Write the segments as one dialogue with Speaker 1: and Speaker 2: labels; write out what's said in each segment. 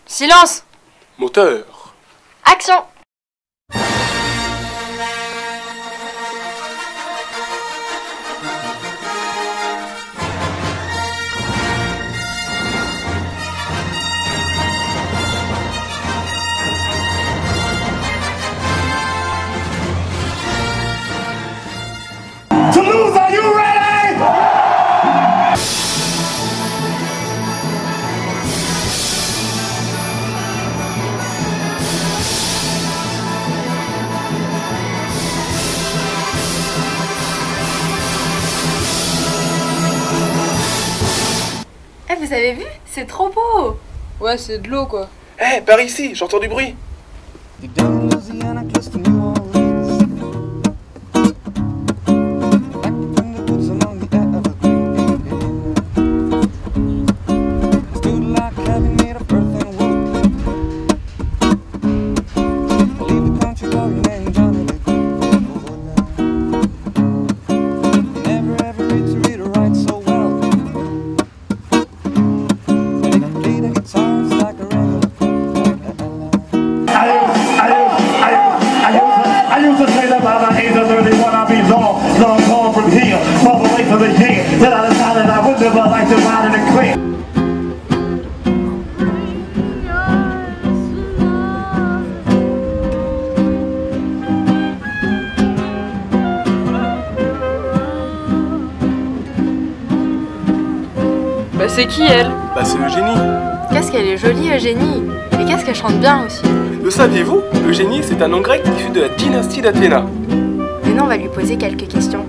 Speaker 1: Silence!
Speaker 2: Moteur.
Speaker 1: Action!
Speaker 3: Toulouse, are you ready?
Speaker 1: Eh, vous avez vu? C'est trop beau!
Speaker 4: Ouais, c'est de l'eau quoi.
Speaker 2: Eh, par ici, j'entends du bruit.
Speaker 4: Bah c'est qui elle?
Speaker 2: Bah c'est Eugénie.
Speaker 1: Qu'est-ce qu'elle est jolie, Eugénie! Et qu'est-ce qu'elle chante bien aussi!
Speaker 2: Le saviez-vous? Eugénie, c'est un nom grec issu de la dynastie d'Athéna.
Speaker 1: Maintenant, on va lui poser quelques questions.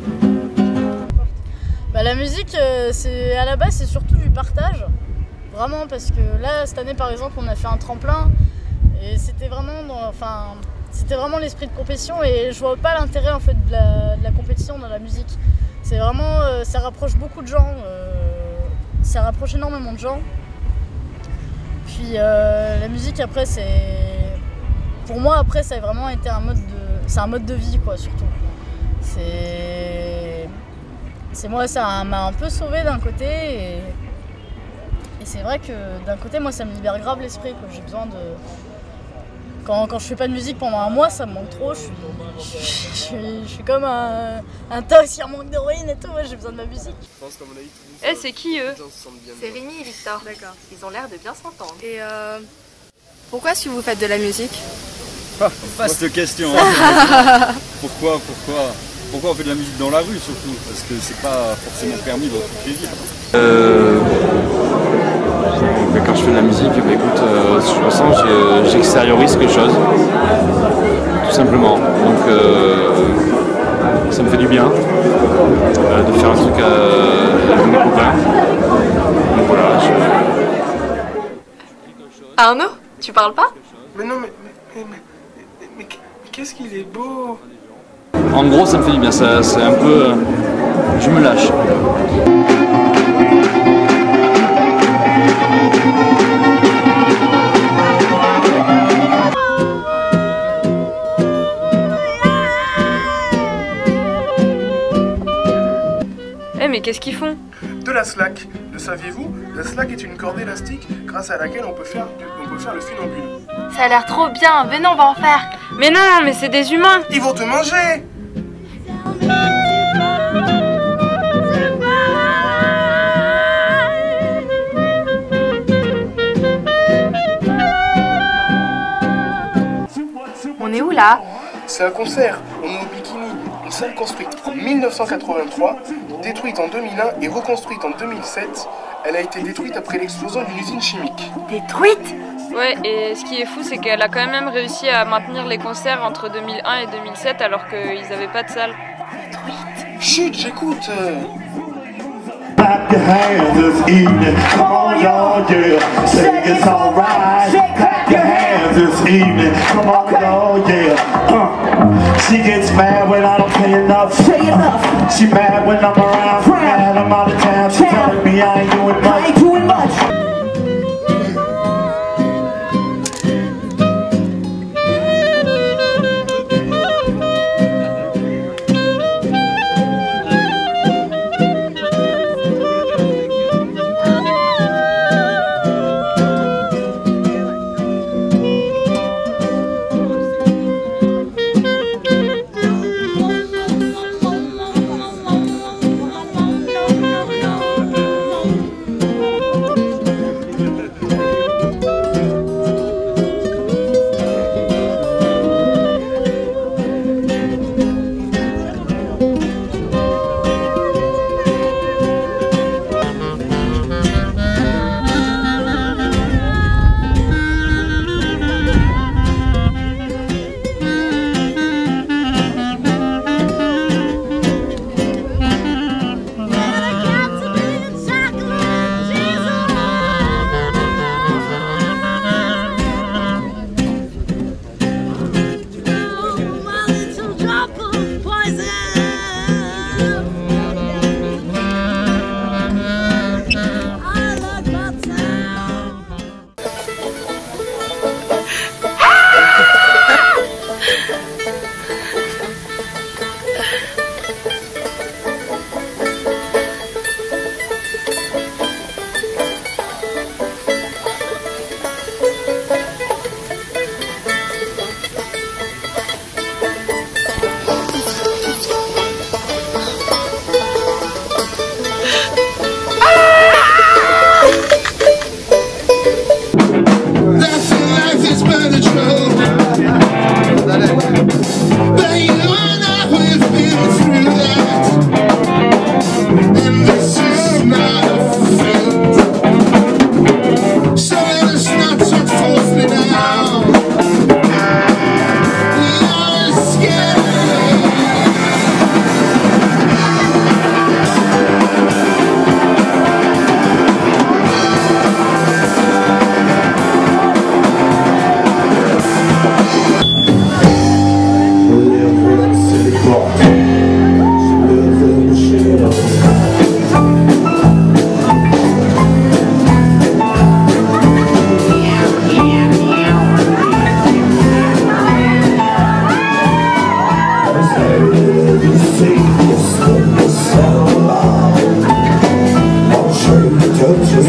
Speaker 5: Bah, la musique, c'est à la base, c'est surtout du partage. Vraiment, parce que là, cette année, par exemple, on a fait un tremplin. Et c'était vraiment, c'était vraiment l'esprit de compétition. Et je vois pas l'intérêt en fait de la compétition dans la musique. C'est vraiment, ça rapproche beaucoup de gens. Ça rapproche énormément de gens. Puis la musique, après, pour moi, après, ça a vraiment été un mode de vie, quoi, surtout. Moi, ça m'a un peu sauvée d'un côté. Et c'est vrai que d'un côté, moi, ça me libère grave l'esprit, quoi. J'ai besoin de... Quand je fais pas de musique pendant un mois, ça me manque trop. Je suis comme un tox qui manque d'héroïne et tout. Ouais, j'ai besoin de ma musique.
Speaker 4: Eh, c'est qui eux?
Speaker 1: C'est Rémi et Victor.
Speaker 4: D'accord.
Speaker 1: Ils ont l'air de bien s'entendre.
Speaker 4: Et pourquoi est-ce que vous faites de la musique?
Speaker 6: Vaste question. Pourquoi on fait de la musique dans la rue surtout? Parce que c'est pas forcément permis dans toutes les villes.
Speaker 7: Quand je fais de la musique, écoute, je ressens que j'extériorise quelque chose, tout simplement. Donc ça me fait du bien de faire un truc avec mes copains. Donc voilà.
Speaker 1: Arnaud, tu parles pas?
Speaker 2: Mais non, mais qu'est-ce qu'il est beau!
Speaker 7: En gros, ça me fait du bien, c'est un peu... je me lâche.
Speaker 4: Eh, mais qu'est-ce qu'ils font?
Speaker 2: De la slack. Le saviez-vous? La slack est une corde élastique grâce à laquelle on peut faire le funambule.
Speaker 1: Ça a l'air trop bien, venez, on va en faire!
Speaker 4: Mais non, mais c'est des humains!
Speaker 2: Ils vont te manger!
Speaker 1: On est où là?
Speaker 2: C'est un concert, on est au Bikini, une salle construite en 1983, détruite en 2001 et reconstruite en 2007. Elle a été détruite après l'explosion d'une usine chimique.
Speaker 1: Détruite?
Speaker 4: Ouais, et ce qui est fou, c'est qu'elle a quand même réussi à maintenir les concerts entre 2001 et 2007 alors qu'ils n'avaient pas de salle.
Speaker 1: Détruite?
Speaker 2: Chut, j'écoute!
Speaker 3: Clap your hands this evening. Come on, y'all, yeah. Say it's alright. Clap your hands this evening. Come on, y'all, yeah. She gets mad when I don't pay enough. She mad when I'm around. Mad I'm out of town. She telling me I ain't doing much.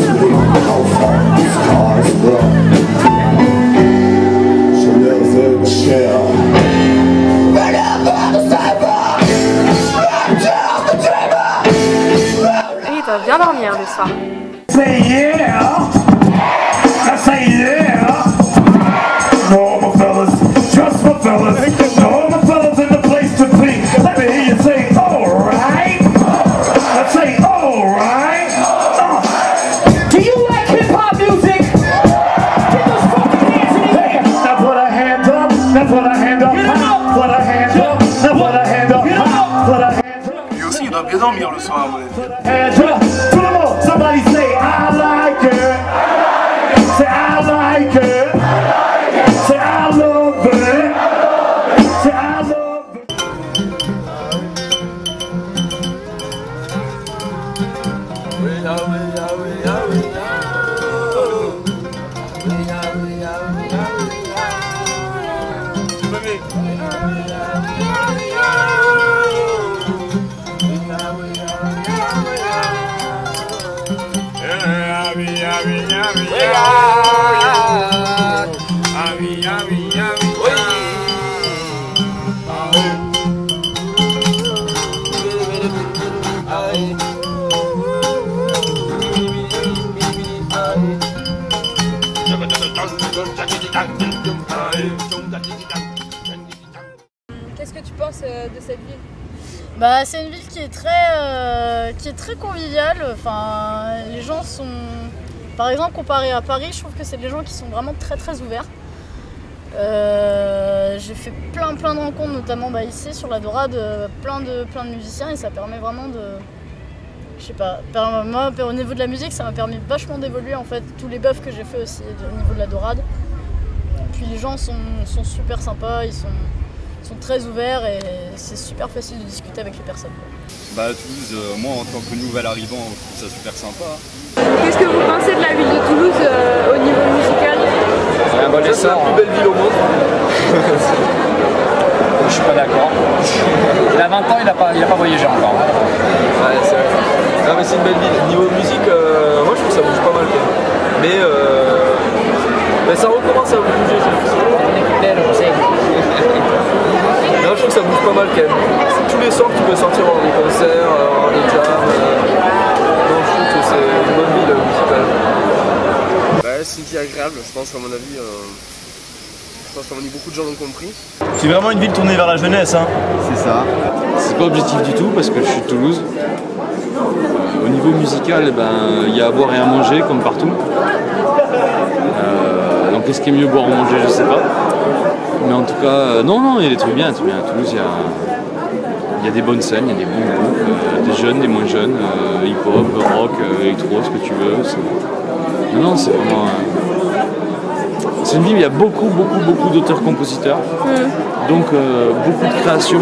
Speaker 4: Et il va bien dormir le soir.
Speaker 3: Say yeah, I say yeah. No more fellas, just my fellas. No more fellas in the place to be. Let me hear you say alright. I say alright. Do you like hip hop music? Get those fucking hands in the air. Now put a hand up. Now put a hand up. Put a hand up. Now put a hand up. Put a hand up.
Speaker 2: Lui aussi, il doit bien dormir le soir, à mon avis.
Speaker 3: Hands up. Tout le monde, somebody say I like it. Say I like it. Say I love it. Say I love it.
Speaker 4: Qu'est-ce que tu penses de cette ville?
Speaker 5: Bah, c'est une ville qui est très conviviale. Enfin, les gens sont, par exemple, comparé à Paris, je trouve que c'est des gens qui sont vraiment très ouverts. J'ai fait plein de rencontres, notamment ici sur la Dorade, plein de musiciens, et ça permet vraiment de, je sais pas, moi au niveau de la musique, ça m'a permis vachement d'évoluer en fait, tous les buffs que j'ai fait aussi au niveau de la Dorade. Puis les gens sont super sympas, ils sont très ouverts et c'est super facile de discuter avec les personnes.
Speaker 6: Bah Toulouse, moi en tant que nouvel arrivant, je trouve ça super sympa.
Speaker 4: Qu'est-ce que vous pensez de la ville de Toulouse au niveau musical?
Speaker 7: C'est la plus belle ville au monde. Je suis pas d'accord. Il a 20 ans, il a pas voyagé encore. Ouais, c'est vrai. Non mais c'est une belle ville. Niveau musique, moi je trouve que ça bouge pas mal quand même. Mais ça recommence à bouger, j'ai l'impression. Non, je trouve que ça bouge pas mal quand même. Tous les soirs tu peux sortir dans des concerts, dans des jams. Donc je trouve que c'est une bonne ville musicale.
Speaker 8: Bah, c'est une ville agréable, je pense, à mon avis. Je pense qu'à mon avis, beaucoup de gens l'ont compris.
Speaker 9: C'est vraiment une ville tournée vers la jeunesse. Hein.
Speaker 8: C'est ça.
Speaker 7: C'est pas objectif du tout parce que je suis de Toulouse. Au niveau musical, il y a à boire et à manger comme partout. Donc est-ce qu'il est mieux boire ou manger, je sais pas. Mais en tout cas, non, il y a des trucs bien. À Toulouse, il y a des bonnes scènes, il y a des bons groupes, des jeunes, des moins jeunes, hip-hop, rock, électro, ce que tu veux. Non, c'est vraiment... C'est une ville où il y a beaucoup d'auteurs-compositeurs, donc beaucoup de créations,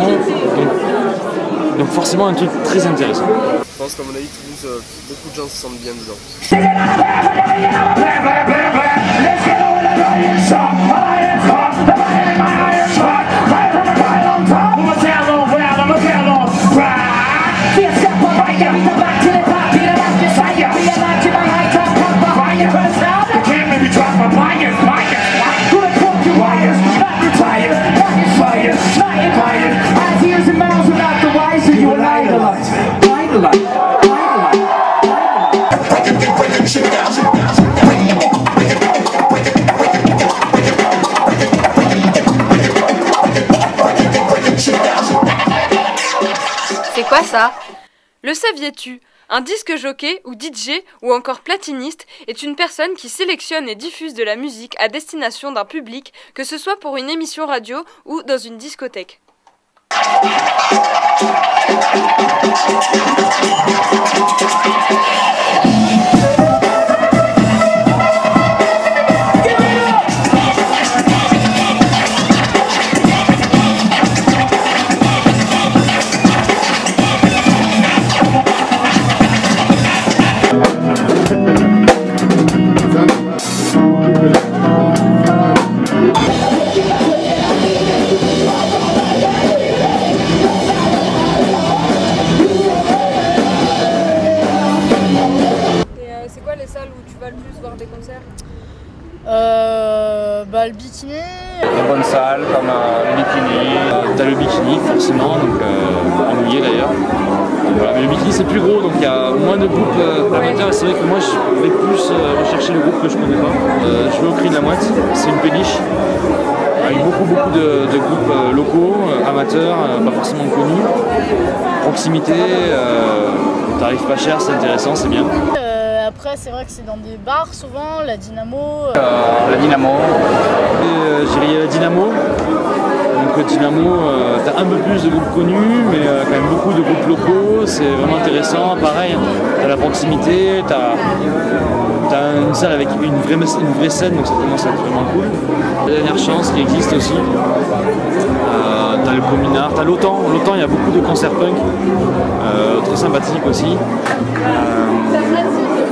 Speaker 7: donc forcément un truc très intéressant.
Speaker 8: Je pense qu'à mon avis, Toulouse, beaucoup de gens se sentent bien dedans.
Speaker 4: C'est quoi ça? Le saviez-tu? Un disque jockey ou DJ ou encore platiniste est une personne qui sélectionne et diffuse de la musique à destination d'un public, que ce soit pour une émission radio ou dans une discothèque. tu vas le plus voir des concerts?
Speaker 5: Bah le bikini.
Speaker 7: Des bonnes salles comme le bikini. T'as le bikini forcément, donc en mouillé d'ailleurs. Voilà, mais le bikini c'est plus gros, donc il y a moins de groupes amateurs. C'est vrai que moi je vais plus rechercher le groupe que je connais pas. Je vais au Cri de la Mouette, c'est une péniche avec beaucoup de groupes locaux, amateurs, pas forcément connus. Proximité, tarif pas cher, c'est intéressant, c'est bien.
Speaker 5: Après, c'est vrai que c'est dans des bars souvent, la Dynamo.
Speaker 7: La Dynamo. J'irai la Dynamo. Donc Dynamo, t'as un peu plus de groupes connus, mais quand même beaucoup de groupes locaux. C'est vraiment intéressant. Pareil, t'as la proximité, t'as une salle avec une vraie scène, donc ça commence à être vraiment cool. La dernière chance qui existe aussi. T'as le Communard, t'as l'OTAN. L'OTAN, il y a beaucoup de concerts punk, très sympathiques aussi.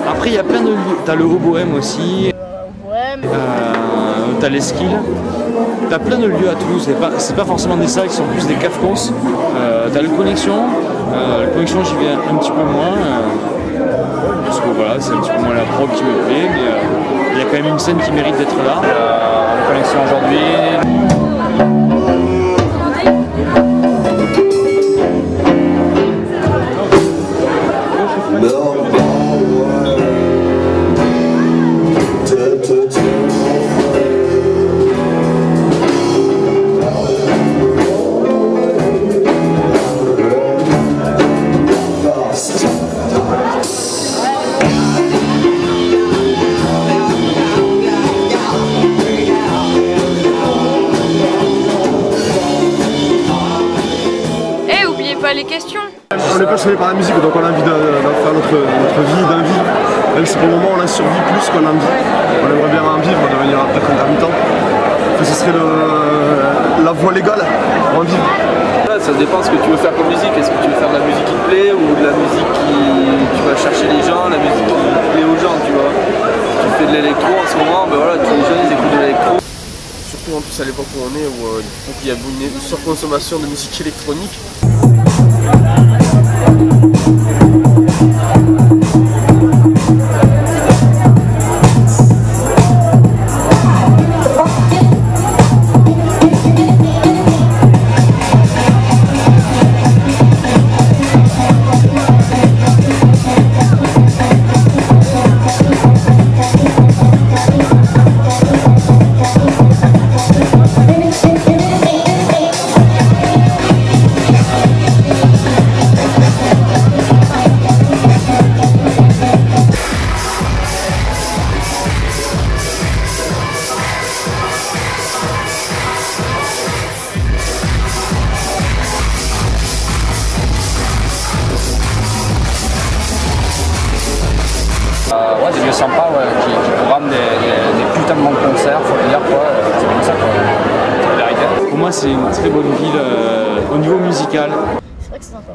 Speaker 7: Après, il y a plein de lieux. T'as le Haut-Bohème aussi. T'as l'Esquile. T'as plein de lieux à Toulouse. C'est pas forcément des salles qui sont plus des cafcons. T'as le Connexion. Le Connexion, j'y vais un petit peu moins. Parce que voilà, c'est un petit peu moins la prog qui me plaît. Mais il y a quand même une scène qui mérite d'être là. La Connexion aujourd'hui.
Speaker 4: Les questions.
Speaker 10: On est passionné par la musique, donc on a envie de faire notre vie d'un vie. Même si pour le moment on a survécu plus qu'on en vit. On aimerait bien en vivre, devenir peut-être intermittent. Ce serait la voie légale pour en vivre.
Speaker 8: Ça dépend ce que tu veux faire comme musique. Est-ce que tu veux faire de la musique qui te plaît ou de la musique qui tu vas chercher les gens, la musique qui plaît aux gens, tu vois. Tu fais de l'électro en ce moment, ben voilà, tous les jeunes ils écoutent de l'électro. Surtout en plus à l'époque où on est, où il y a une surconsommation de musique électronique.
Speaker 7: Ouais, des lieux sympas qui programment des putains de bons concerts, faut le dire quoi, c'est comme ça quoi. Pour moi c'est une très bonne ville au niveau musical.
Speaker 5: C'est vrai que c'est sympa.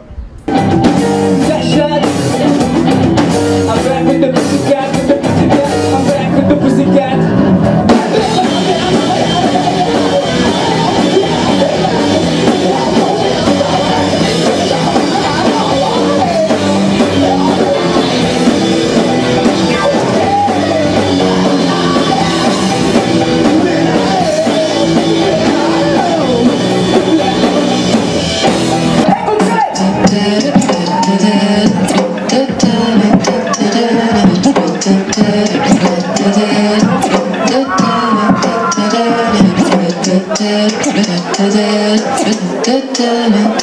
Speaker 11: da da da da da